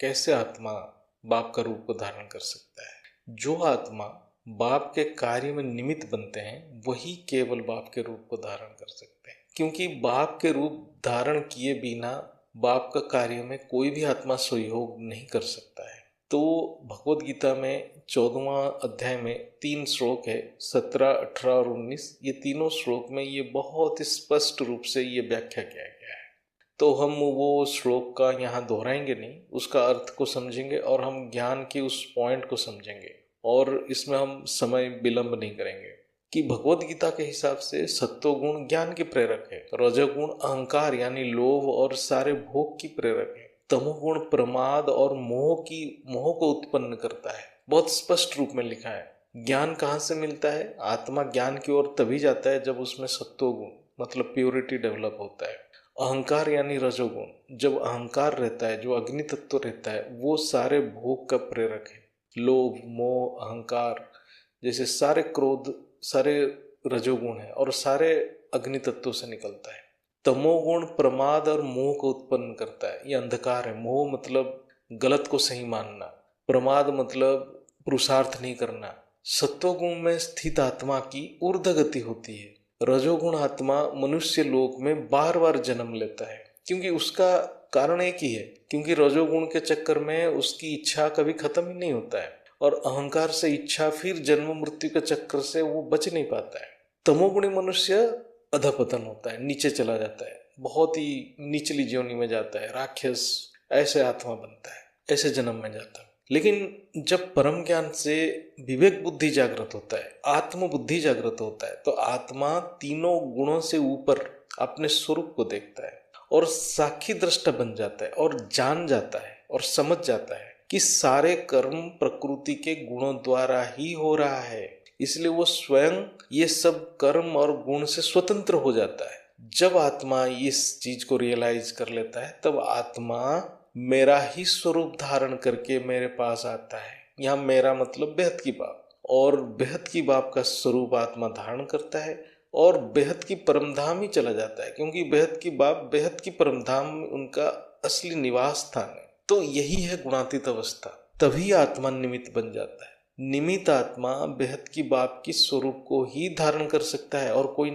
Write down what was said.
कैसे आत्मा बाप का रूप को धारण कर सकता है। जो आत्मा बाप के कार्य में निमित्त बनते हैं वही केवल बाप के रूप को धारण कर सकते हैं, क्योंकि बाप के रूप धारण किए बिना बाप का कार्य में कोई भी आत्मा सहयोग नहीं कर सकता है। तो भगवत गीता में 14वां अध्याय में 3 श्लोक है, 17, 18 और 19। ये तीनों श्लोक में ये बहुत स्पष्ट रूप से ये व्याख्या किया गया है। तो हम वो श्लोक का यहाँ दोहराएंगे नहीं, उसका अर्थ को समझेंगे और हम ज्ञान के उस पॉइंट को समझेंगे, और इसमें हम समय विलंब नहीं करेंगे कि भगवत गीता के हिसाब से सत्वगुण ज्ञान के प्रेरक है, रजोगुण अहंकार यानी लोभ और सारे भोग की प्रेरक है, तमोगुण प्रमाद और मोह को उत्पन्न करता है। बहुत स्पष्ट रूप में लिखा है। ज्ञान कहाँ से मिलता है? आत्मा ज्ञान की ओर तभी जाता है जब उसमें सत्वगुण मतलब प्योरिटी डेवलप होता है। अहंकार यानी रजोगुण, जब अहंकार रहता है, जो अग्नि तत्व रहता है, वो सारे भोग का प्रेरक है। लोभ मोह अहंकार जैसे सारे क्रोध सारे रजोगुण है और सारे अग्नि तत्वों से निकलता है। तमोगुण प्रमाद और मोह को उत्पन्न करता है, ये अंधकार है। मोह मतलब गलत को सही मानना, प्रमाद मतलब पुरुषार्थ नहीं करना। सत्वगुण में स्थित आत्मा की ऊर्ध्व गति होती है। रजोगुण आत्मा मनुष्य लोक में बार बार जन्म लेता है, क्योंकि उसका कारण एक ही है, क्योंकि रजोगुण के चक्कर में उसकी इच्छा कभी खत्म ही नहीं होता है, और अहंकार से इच्छा फिर जन्म मृत्यु के चक्कर से वो बच नहीं पाता है। तमोगुणी मनुष्य अधपतन होता है, नीचे चला जाता है, बहुत ही निचली योनि में जाता है, राक्षस ऐसे आत्मा बनता है, ऐसे जन्म में जाता है। लेकिन जब परम ज्ञान से विवेक बुद्धि जागृत होता है, आत्म बुद्धि जागृत होता है, तो आत्मा तीनों गुणों से ऊपर अपने स्वरूप को देखता है और साक्षी दृष्टा बन जाता है और जान जाता है और समझ जाता है कि सारे कर्म प्रकृति के गुणों द्वारा ही हो रहा है। इसलिए वो स्वयं ये सब कर्म और गुण से स्वतंत्र हो जाता है। जब आत्मा इस चीज को रियलाइज कर लेता है, तब आत्मा मेरा ही स्वरूप धारण करके मेरे पास आता है। यहाँ मेरा मतलब बेहद की बाप, और बेहद की बाप का स्वरूप आत्मा धारण करता है और बेहद की परमधाम ही चला जाता है, क्योंकि बेहद की बाप बेहद की परमधाम में उनका असली निवास स्थान है। तो यही है गुणातीत अवस्था, तभी आत्मा निमित्त बन जाता है। निमित्त आत्मा बेहद की बाप की स्वरूप को ही धारण कर सकता है और कोई